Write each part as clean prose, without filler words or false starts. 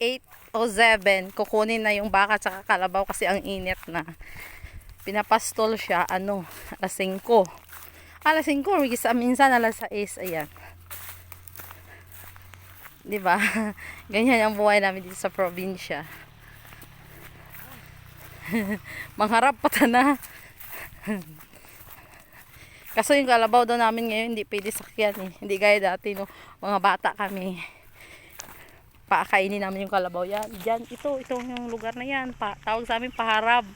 8 o 7, kukunin na yung baka tsaka kalabaw kasi ang init na. Pinapastol siya, alas 5. Alas 5, minsan alas 6, ayan. Diba? Ganyan ang buhay namin dito sa probinsya. Mangharap pa na. Kaso yung kalabaw daw namin ngayon hindi pwede sakyan eh. Hindi gaya dati no, mga bata kami. Paakainin namin yung kalabaw yan. Diyan, ito yung lugar na yan. Tawag sa amin paharab.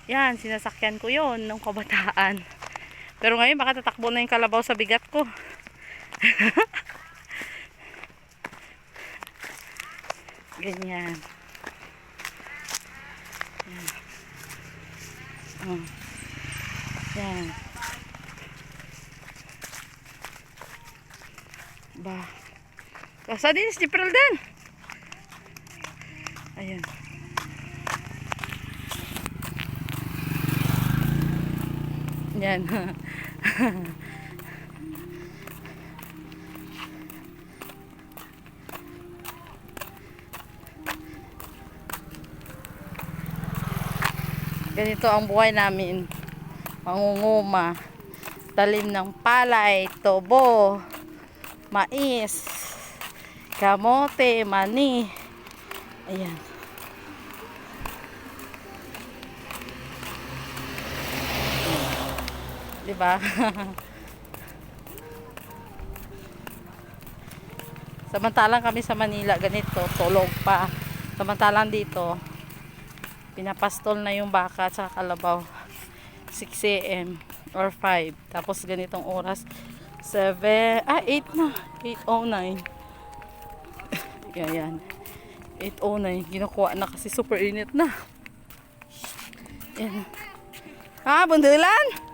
Yan, sinasakyan ko yon nung kabataan. Pero ngayon baka tatakbo na yung kalabaw sa bigat ko. Ganyan. Yan. Yan. Ba. Kasa din si April din. Ayan. Yan. Ganito ang buhay namin. Mangunguma. Talim ng palay, tobo, mais, kamote, mani. Ayan. Diba? Samantalang kami sa Manila, ganito, tulog pa. Samantalang dito, pinapastol na yung baka sa kalabaw. 6 AM or 5. Tapos ganitong oras, 8 na. 8:09. Yan. 8:09. Kinukuha na kasi super init na. Yan. Bundulan?